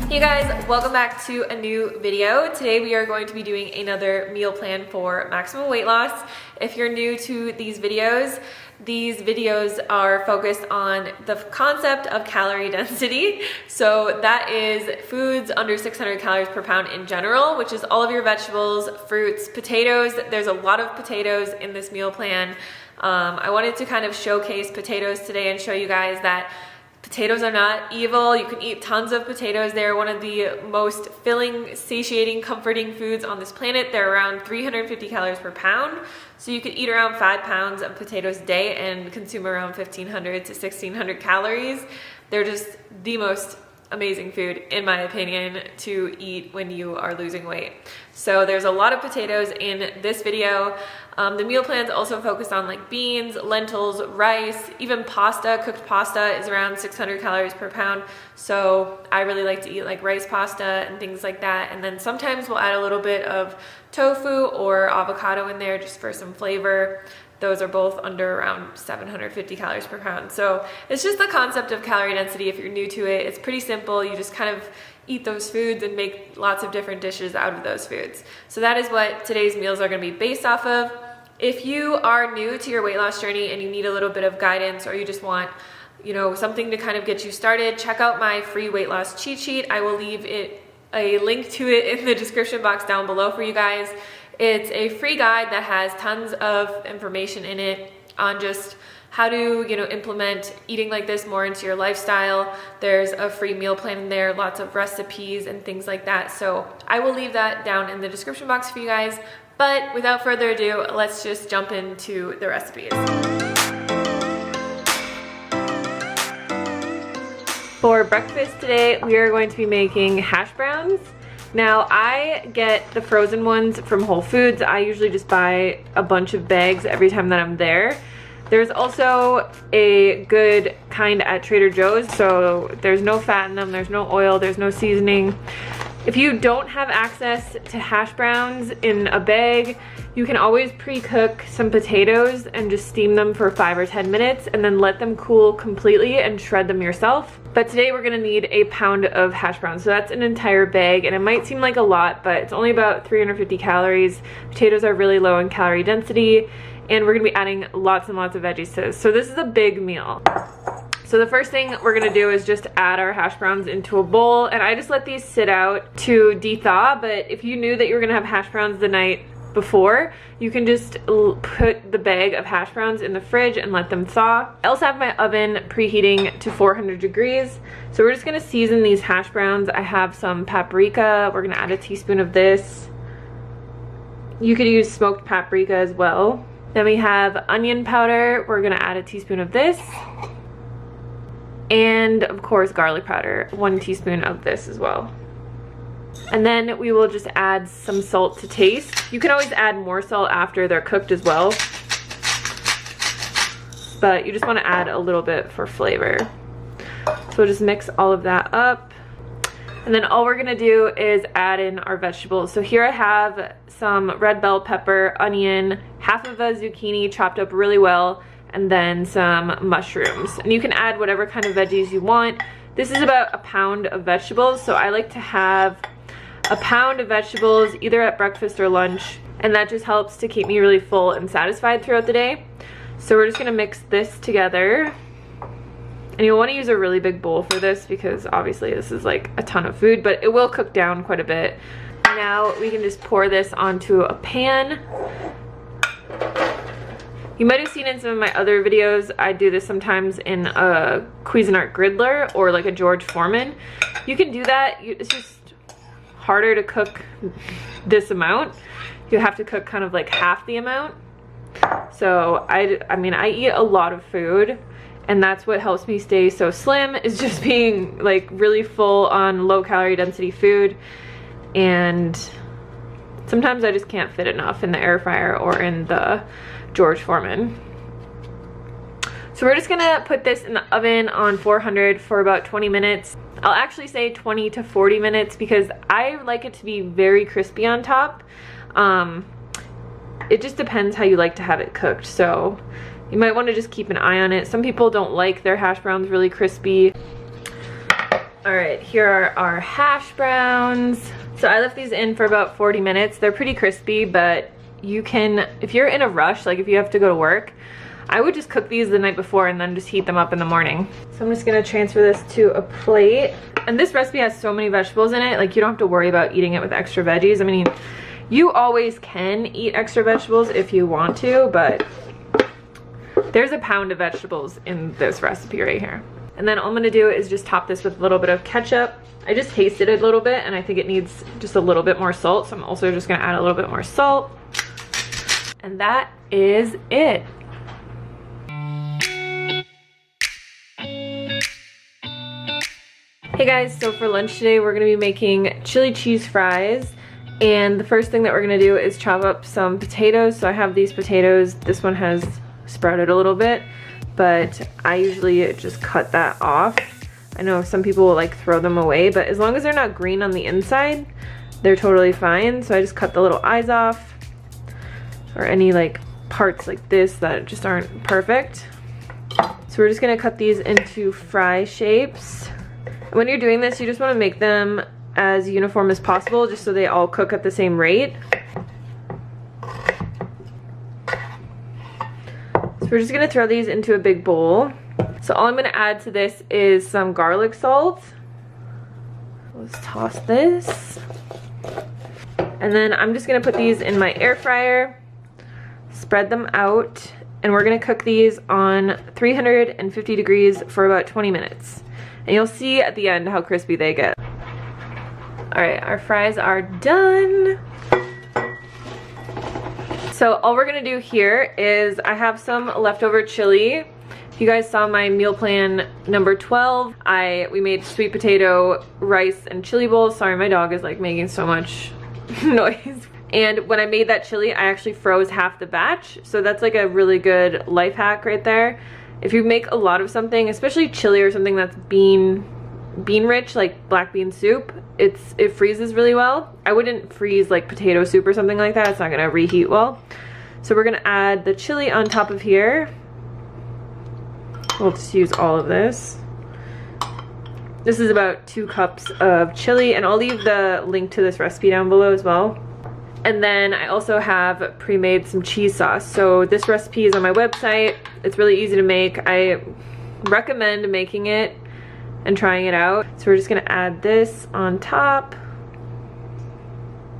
Hey guys, welcome back to a new video. Today we are going to be doing another meal plan for maximum weight loss. If you're new to these videos are focused on the concept of calorie density. So that is foods under 600 calories per pound in general, which is all of your vegetables, fruits, potatoes. There's a lot of potatoes in this meal plan. I wanted to kind of showcase potatoes today and show you guys that potatoes are not evil. You can eat tons of potatoes. They're one of the most filling, satiating, comforting foods on this planet. They're around 350 calories per pound. So you could eat around 5 pounds of potatoes a day and consume around 1,500 to 1,600 calories. They're just the most amazing food, in my opinion, to eat when you are losing weight. So there's a lot of potatoes in this video. The meal plans also focus on like beans, lentils, rice, even pasta. Cooked pasta is around 600 calories per pound. So I really like to eat like rice pasta and things like that. And then sometimes we'll add a little bit of tofu or avocado in there just for some flavor. Those are both under around 750 calories per pound. So it's just the concept of calorie density. If you're new to it, it's pretty simple. You just kind of eat those foods and make lots of different dishes out of those foods. So that is what today's meals are going to be based off of. If you are new to your weight loss journey and you need a little bit of guidance, or you just want, something to kind of get you started, check out my free weight loss cheat sheet. I will leave a link to it in the description box down below for you guys. It's a free guide that has tons of information in it on just how to, implement eating like this more into your lifestyle. There's a free meal plan in there, lots of recipes and things like that. So I will leave that down in the description box for you guys. But without further ado, let's just jump into the recipes. For breakfast today, we are going to be making hash browns. Now, I get the frozen ones from Whole Foods. I usually just buy a bunch of bags every time that I'm there. There's also a good kind at Trader Joe's, so there's no fat in them, there's no oil, there's no seasoning. If you don't have access to hash browns in a bag, you can always pre-cook some potatoes and just steam them for 5 or 10 minutes and then let them cool completely and shred them yourself. But today we're gonna need a pound of hash browns. So that's an entire bag, and it might seem like a lot, but it's only about 350 calories. Potatoes are really low in calorie density, and we're gonna be adding lots and lots of veggies to this. So this is a big meal. So the first thing we're gonna do is just add our hash browns into a bowl, and I just let these sit out to de-thaw. But if you knew that you were gonna have hash browns the night before, you can just put the bag of hash browns in the fridge and let them thaw. I also have my oven preheating to 400 degrees. So we're just gonna season these hash browns. I have some paprika. We're gonna add a teaspoon of this. You could use smoked paprika as well. Then we have onion powder. We're gonna add a teaspoon of this. And of course garlic powder, 1 teaspoon of this as well. And then we will just add some salt to taste. You can always add more salt after they're cooked as well, but you just want to add a little bit for flavor. So we'll just mix all of that up. And then all we're gonna do is add in our vegetables. So here I have some red bell pepper, onion, half of a zucchini chopped up really well, and then some mushrooms. And you can add whatever kind of veggies you want. This is about a pound of vegetables, so I like to have a pound of vegetables either at breakfast or lunch, and that just helps to keep me really full and satisfied throughout the day. So we're just gonna mix this together. And you'll wanna use a really big bowl for this because obviously this is like a ton of food, but it will cook down quite a bit. Now we can just pour this onto a pan. You might have seen in some of my other videos, I do this sometimes in a Cuisinart griddler or like a George Foreman. You can do that, it's just harder to cook this amount. You have to cook kind of like half the amount. So I mean, I eat a lot of food, and that's what helps me stay so slim, is just being like really full on low calorie density food. And sometimes I just can't fit enough in the air fryer or in the George Foreman. So we're just gonna put this in the oven on 400 for about 20 minutes. I'll actually say 20 to 40 minutes because I like it to be very crispy on top. It just depends how you like to have it cooked. So you might want to just keep an eye on it. Some people don't like their hash browns really crispy. All right, here are our hash browns. So I left these in for about 40 minutes. They're pretty crispy, but you can, if you're in a rush, like if you have to go to work, I would just cook these the night before and then just heat them up in the morning. So I'm just gonna transfer this to a plate. And this recipe has so many vegetables in it, like you don't have to worry about eating it with extra veggies. I mean, you always can eat extra vegetables if you want to, but there's a pound of vegetables in this recipe right here. And then all I'm gonna do is just top this with a little bit of ketchup. I just tasted it a little bit and I think it needs just a little bit more salt. So I'm also just gonna add a little bit more salt. And that is it. Hey guys, so for lunch today we're gonna be making chili cheese fries. And the first thing that we're gonna do is chop up some potatoes. So I have these potatoes. This one has sprouted a little bit, but I usually just cut that off. I know some people will like throw them away, but as long as they're not green on the inside, they're totally fine. So I just cut the little eyes off, or any like parts like this that just aren't perfect. So we're just gonna cut these into fry shapes. When you're doing this, you just want to make them as uniform as possible, just so they all cook at the same rate. So we're just gonna throw these into a big bowl. So all I'm gonna add to this is some garlic salt. Let's toss this. And then I'm just gonna put these in my air fryer, spread them out, and we're gonna cook these on 350 degrees for about 20 minutes. And you'll see at the end how crispy they get. All right, our fries are done. So all we're gonna do here is I have some leftover chili. If you guys saw my meal plan number 12, we made sweet potato, rice, and chili bowls. Sorry, my dog is like making so much noise. And when I made that chili, I actually froze half the batch. So that's like a really good life hack right there. If you make a lot of something, especially chili or something that's bean rich, like black bean soup, it freezes really well. I wouldn't freeze like potato soup or something like that. It's not gonna reheat well. So we're gonna add the chili on top of here. We'll just use all of this. This is about 2 cups of chili, and I'll leave the link to this recipe down below as well. And then I also have pre-made some cheese sauce. So this recipe is on my website. It's really easy to make. I recommend making it and trying it out. So we're just gonna add this on top.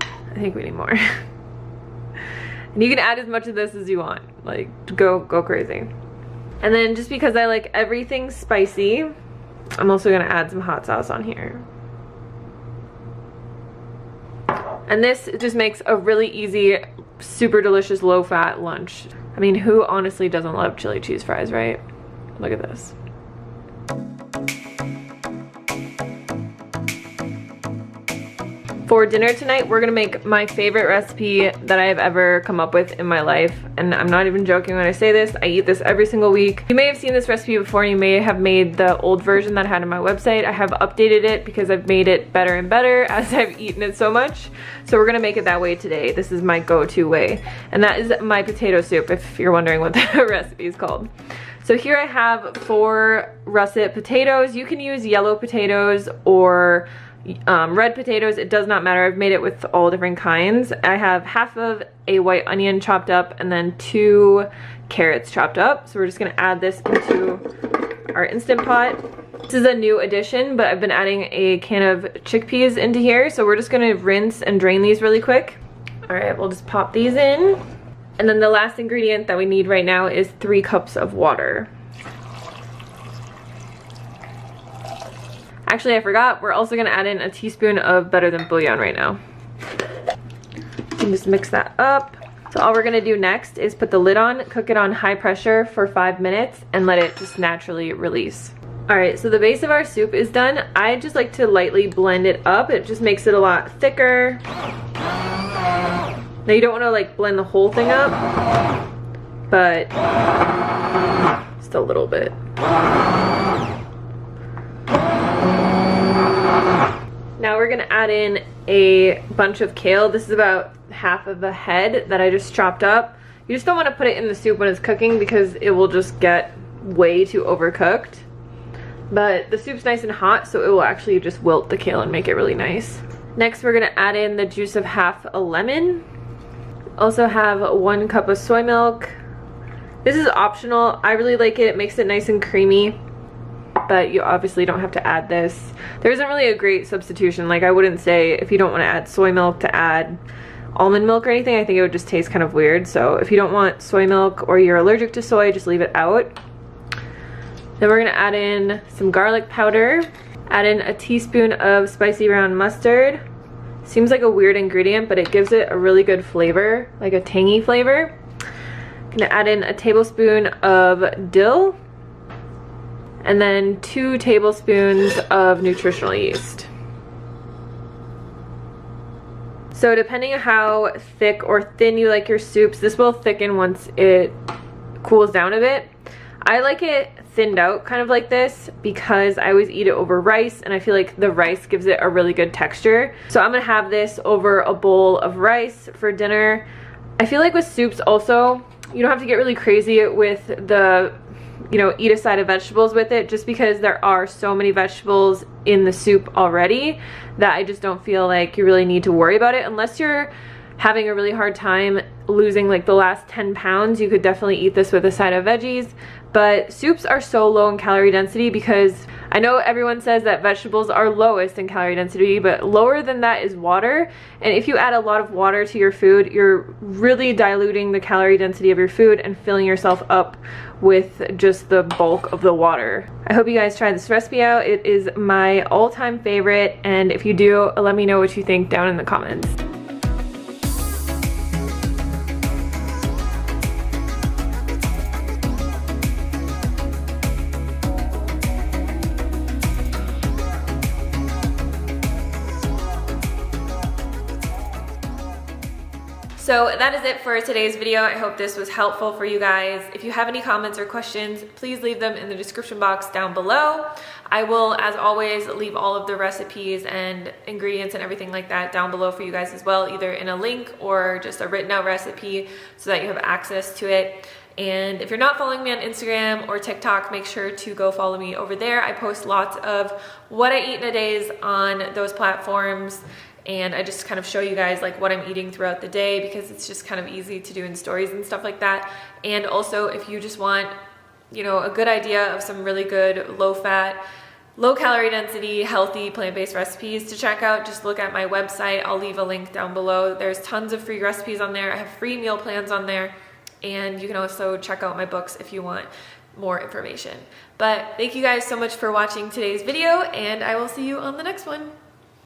I think we need more. And you can add as much of this as you want. Like, go crazy. And then just because I like everything spicy, I'm also gonna add some hot sauce on here. And this just makes a really easy, super delicious, low-fat lunch. I mean, who honestly doesn't love chili cheese fries, right? Look at this. For dinner tonight, we're gonna make my favorite recipe that I have ever come up with in my life. And I'm not even joking when I say this. I eat this every single week. You may have seen this recipe before, and you may have made the old version that I had on my website. I have updated it because I've made it better and better as I've eaten it so much. So we're gonna make it that way today. This is my go-to way. And that is my potato soup, if you're wondering what the recipe is called. So here I have 4 russet potatoes. You can use yellow potatoes or red potatoes. It does not matter. I've made it with all different kinds. I have half of a white onion chopped up and then 2 carrots chopped up. So we're just gonna add this into our Instant Pot. This is a new addition, but I've been adding a can of chickpeas into here. So we're just gonna rinse and drain these really quick. All right, we'll just pop these in. And then the last ingredient that we need right now is 3 cups of water. Actually, I forgot, we're also gonna add in a teaspoon of Better Than Bouillon right now. You can just mix that up. So all we're gonna do next is put the lid on, cook it on high pressure for 5 minutes, and let it just naturally release. All right, so the base of our soup is done. I just like to lightly blend it up. It just makes it a lot thicker. Now you don't wanna like blend the whole thing up, but just a little bit. Now we're gonna add in a bunch of kale. This is about half of a head that I just chopped up. You just don't want to put it in the soup when it's cooking because it will just get way too overcooked. but the soup's nice and hot, so it will actually just wilt the kale and make it really nice. Next, we're gonna add in the juice of half a lemon. Also have 1 cup of soy milk. This is optional. I really like it. It makes it nice and creamy, but you obviously don't have to add this. There isn't really a great substitution. Like, I wouldn't say if you don't want to add soy milk to add almond milk or anything. I think it would just taste kind of weird. So if you don't want soy milk or you're allergic to soy, just leave it out. Then we're gonna add in some garlic powder. Add in a teaspoon of spicy brown mustard. Seems like a weird ingredient, but it gives it a really good flavor, like a tangy flavor. Gonna add in a tablespoon of dill. And then 2 tablespoons of nutritional yeast. So depending on how thick or thin you like your soups, this will thicken once it cools down a bit. I like it thinned out kind of like this because I always eat it over rice, and I feel like the rice gives it a really good texture. So I'm gonna have this over a bowl of rice for dinner. I feel like with soups also, you don't have to get really crazy with the, you know, eat a side of vegetables with it, just because there are so many vegetables in the soup already that I just don't feel like you really need to worry about it. Unless you're having a really hard time losing like the last 10 pounds, you could definitely eat this with a side of veggies. But soups are so low in calorie density because I know everyone says that vegetables are lowest in calorie density, but lower than that is water. And if you add a lot of water to your food, you're really diluting the calorie density of your food and filling yourself up with just the bulk of the water. I hope you guys try this recipe out. It is my all-time favorite, and if you do, let me know what you think down in the comments. So that is it for today's video. I hope this was helpful for you guys. If you have any comments or questions, please leave them in the description box down below. I will, as always, leave all of the recipes and ingredients and everything like that down below for you guys as well, either in a link or just a written out recipe so that you have access to it. And if you're not following me on Instagram or TikTok, make sure to go follow me over there. I post lots of what I eat in a day on those platforms. And I just kind of show you guys like what I'm eating throughout the day because it's just kind of easy to do in stories and stuff like that. And also if you just want, you know, a good idea of some really good low fat, low calorie density, healthy plant-based recipes to check out, just look at my website. I'll leave a link down below. There's tons of free recipes on there. I have free meal plans on there. And you can also check out my books if you want more information. But thank you guys so much for watching today's video, and I will see you on the next one.